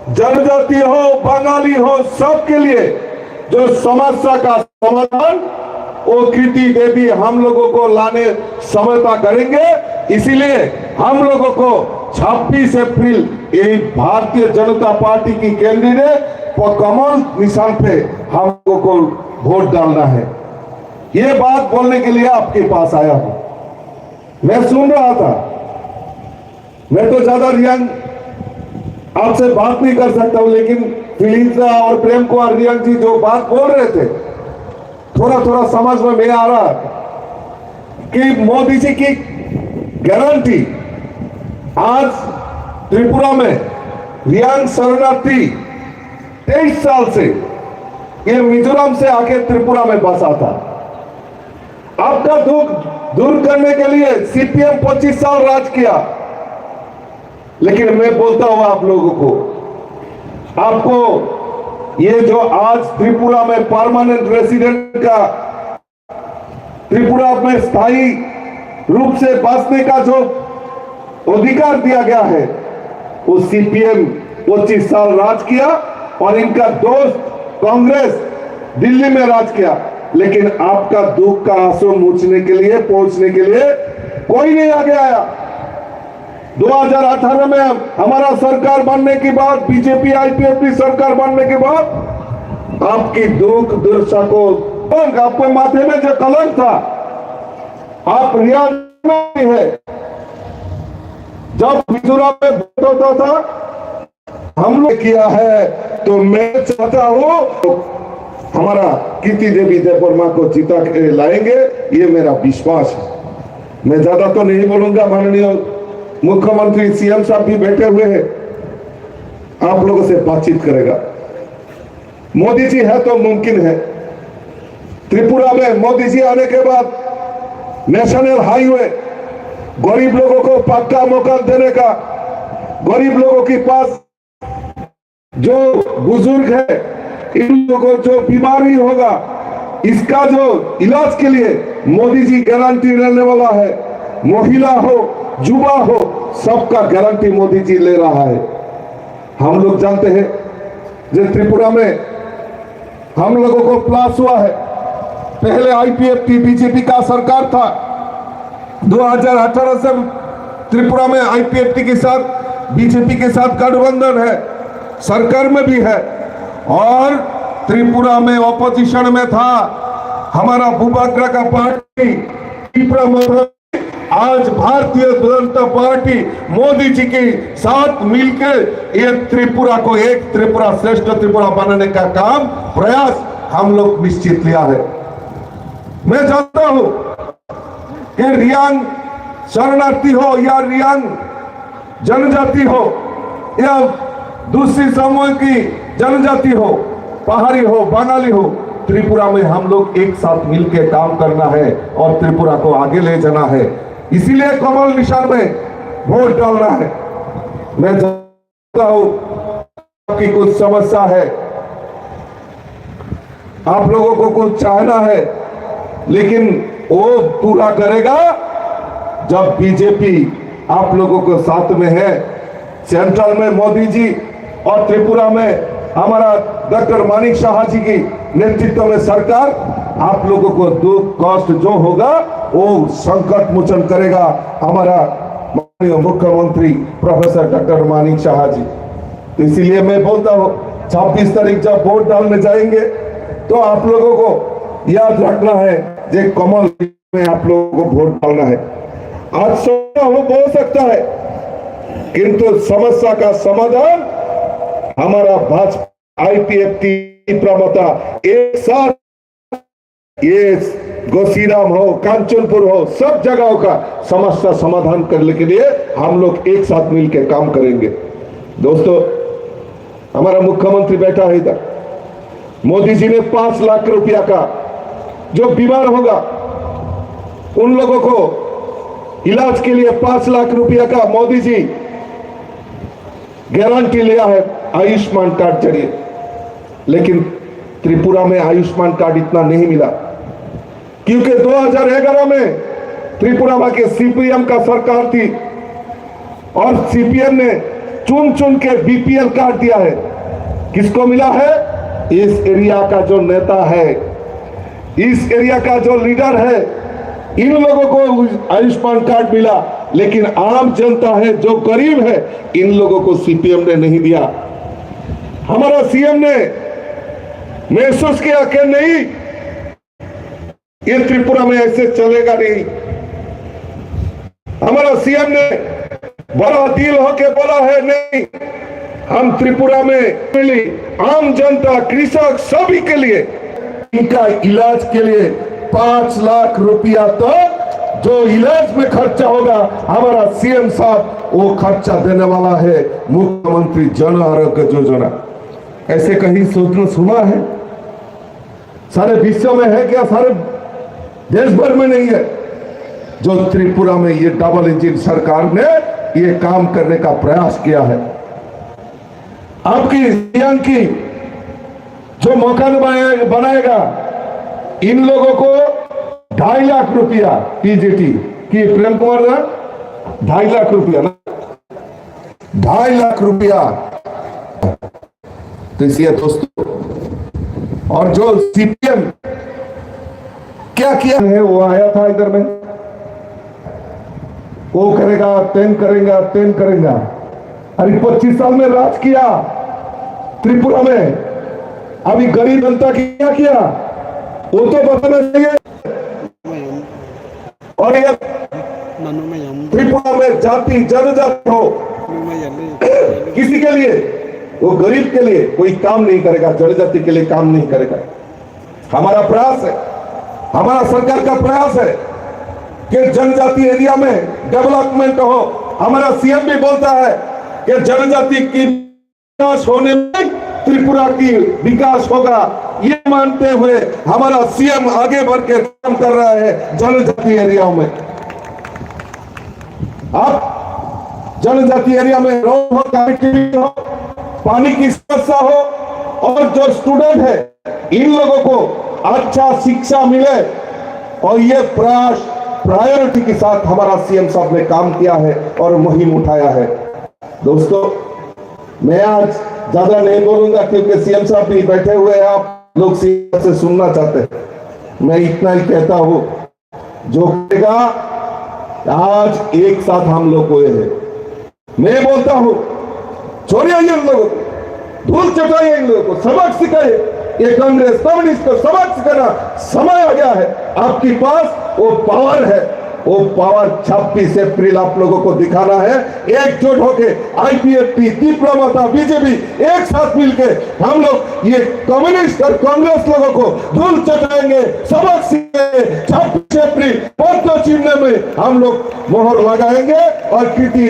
जनजाति हो, बंगाली हो, सबके लिए जो समस्या का समाधान वो कीर्ति देवी हम लोगों को लाने समझौता करेंगे। इसीलिए हम लोगों को 26 अप्रैल यही भारतीय जनता पार्टी की कैंडिडेट और कमल निशान पे हम लोगों को वोट डालना है। ये बात बोलने के लिए आपके पास आया हूं। मैं सुन रहा था, मैं तो ज्यादा रियांग आपसे बात नहीं कर सकता हूं, लेकिन फिलिंद्रा और प्रेम कुमार रियांग जी जो बात बोल रहे थे थोड़ा थोड़ा समझ में आ रहा कि मोदी जी की गारंटी आज त्रिपुरा में रियांग शरणार्थी 23 साल से ये मिजोरम से आके त्रिपुरा में बसा था। आपका दुख दूर करने के लिए सीपीएम 25 साल राज किया, लेकिन मैं बोलता हूं आप लोगों को, आपको ये जो आज त्रिपुरा में परमानेंट रेसिडेंट का, त्रिपुरा में स्थायी रूप से बसने का जो अधिकार दिया गया है, वो सीपीएम 25 साल राज किया और इनका दोस्त कांग्रेस दिल्ली में राज किया। लेकिन आपका दुख का आंसू मूछने के लिए, पहुंचने के लिए कोई नहीं आगे आया। 2018 में हमारा सरकार बनने के बाद, बीजेपी आईपीएफटी सरकार बनने के बाद आपकी दुख दुर्दशा को, आपके माथे में जो कलंक था, आप रियाज में है। जब मिजोरम में वोट होता था हम लोग किया है, तो मैं चाहता हूं हमारा कीर्ति देवी देववर्मा को जीता के लाएंगे, ये मेरा विश्वास है। मैं ज्यादा तो नहीं बोलूंगा, माननीय मुख्यमंत्री सीएम साहब भी बैठे हुए हैं, आप लोगों से बातचीत करेगा। मोदी जी है तो मुमकिन है। त्रिपुरा में मोदी जी आने के बाद नेशनल हाईवे गरीब लोगों को पक्का मकान देने का, गरीब लोगों के पास जो बुजुर्ग है, इन लोगों को जो बीमारी होगा, इसका जो इलाज के लिए मोदी जी गारंटी लेने वाला है। महिला हो, युवा हो, सबका गारंटी मोदी जी ले रहा है। हम लोग जानते हैं जो त्रिपुरा में हम लोगों को प्लास हुआ है। पहले आईपीएफटी बीजेपी का सरकार था, 2018 से त्रिपुरा में आईपीएफटी के साथ, बीजेपी के साथ गठबंधन है, सरकार में भी है। और त्रिपुरा में ऑपोजिशन में था हमारा भूभाग्रा का पार्टी त्रिपुरा में। आज भारतीय जनता पार्टी मोदी जी के साथ मिलकर ये त्रिपुरा को एक त्रिपुरा श्रेष्ठ त्रिपुरा बनाने का काम, प्रयास हम लोग निश्चित लिया है। मैं जानता हूं कि रियांग शरणार्थी हो या रियांग जनजाति हो या दूसरी समूह की जनजाति हो, पहाड़ी हो, बंगाली हो, त्रिपुरा में हम लोग एक साथ मिलकर काम करना है और त्रिपुरा को आगे ले जाना है। इसीलिए कमल निशान में वोट डालना है। मैं जानता हूं आपकी कुछ समस्या है, आप लोगों को कुछ चाहना है, लेकिन वो पूरा करेगा जब बीजेपी आप लोगों को साथ में है। सेंट्रल में मोदी जी और त्रिपुरा में हमारा डॉक्टर मानिक शाह जी की नेतृत्व में सरकार आप लोगों को दुख कष्ट जो होगा वो संकट मोचन करेगा हमारा माननीय मुख्यमंत्री प्रोफेसर डॉक्टर मानिक शाह जी। तो इसीलिए मैं बोलता हूँ 26 तारीख जब वोट डालने जाएंगे तो आप लोगों को याद रखना है जे कमल में आप लोगों को वोट डालना है। आज सोना हो बोल सकता है, किंतु समस्या का समाधान हमारा भाजपा आईपीएफटी प्रमोता एक साथ, ये गोसीराम हो, कांचनपुर हो, सब जगहों का समस्या समाधान करने के लिए हम लोग एक साथ मिलकर काम करेंगे। दोस्तों, हमारा मुख्यमंत्री बैठा है इधर, मोदी जी ने 5 लाख रुपया का, जो बीमार होगा उन लोगों को इलाज के लिए 5 लाख रुपया का मोदी जी गारंटी लिया है आयुष्मान कार्ड जरिए। लेकिन त्रिपुरा में आयुष्मान कार्ड इतना नहीं मिला, क्योंकि 2011 में त्रिपुरा के सीपीएम का सरकार थी और सीपीएम ने चुन चुन के बीपीएल कार्ड दिया है। किसको मिला है? इस एरिया का जो नेता है, इस एरिया का जो लीडर है, इन लोगों को आयुष्मान कार्ड मिला। लेकिन आम जनता है जो गरीब है, इन लोगों को सीपीएम ने नहीं दिया। हमारा सीएम ने महसूस किया कि नहीं, ये त्रिपुरा में ऐसे चलेगा नहीं। हमारा सीएम ने बड़ा दिल होके बोला है, नहीं, हम त्रिपुरा में मिली आम जनता, कृषक, सभी के लिए इनका इलाज के लिए 5 लाख रुपया तक जो इलाज में खर्चा होगा, हमारा सीएम साहब वो खर्चा देने वाला है। मुख्यमंत्री जन आरोग्य योजना, ऐसे कहीं सोचना सुना है? सारे विश्व में है क्या? सारे देश भर में नहीं है। जो त्रिपुरा में ये डबल इंजन सरकार ने ये काम करने का प्रयास किया है। आपकी की जो मकान बनाएगा, इन लोगों को 2.5 लाख रुपया पीजीटी की प्रेम कुमार ना 2.5 लाख रुपया ना 2.5 लाख रुपया। तो इसलिए दोस्तों, और जो सीपीएम क्या किया है, वो आया था इधर में, वो करेगा 10 करेगा 10 करेगा। अरे 25 साल में राज किया त्रिपुरा में, अभी गरीब जनता की क्या किया वो तो बताना चाहिए। और ये त्रिपुरा में जाति जनजाति हो, किसी के लिए, वो गरीब के लिए कोई काम नहीं करेगा, जनजाति के लिए काम नहीं करेगा। हमारा प्रयास है, हमारा सरकार का प्रयास है कि जनजाति एरिया में डेवलपमेंट हो। हमारा सीएम भी बोलता है कि जनजाति की विकास होने में त्रिपुरा की विकास होगा। ये मानते हुए हमारा सीएम आगे बढ़ के काम कर रहा है जनजाति एरिया में। आप जनजाति एरिया में रोड हो, कनेक्टिविटी हो, पानी की समस्या हो, और जो स्टूडेंट है इन लोगों को अच्छा शिक्षा मिले, और ये प्रयास प्रायोरिटी के साथ हमारा सीएम साहब ने काम किया है और मुहिम उठाया है। दोस्तों, मैं आज ज्यादा नहीं बोलूंगा क्योंकि सीएम साहब भी बैठे हुए हैं, आप लोग सीएम से सुनना चाहते हैं। मैं इतना ही कहता हूं, जो कहेगा आज एक साथ हम लोग हुए हैं। मैं बोलता हूं, छोड़िए इन लोगों को, धूल चटाइए इन लोगों को, सबक सिखाइए। ये कांग्रेस कम्युनिस्ट को सबक सिखाना समय आ गया है। आपके पास वो पावर है, वो पावर 26 अप्रैल आप लोगों को दिखाना है। एकजुट होके आईपीएफटी, डिप्लोमाता, बीजेपी एक साथ मिलके हम लोग ये कम्युनिस्ट और कांग्रेस लोगों को धूल चटाएंगे, सबक सीखेंगे। 26 अप्रैल पत्र चिन्ह में हम लोग मोहर लगाएंगे और कृति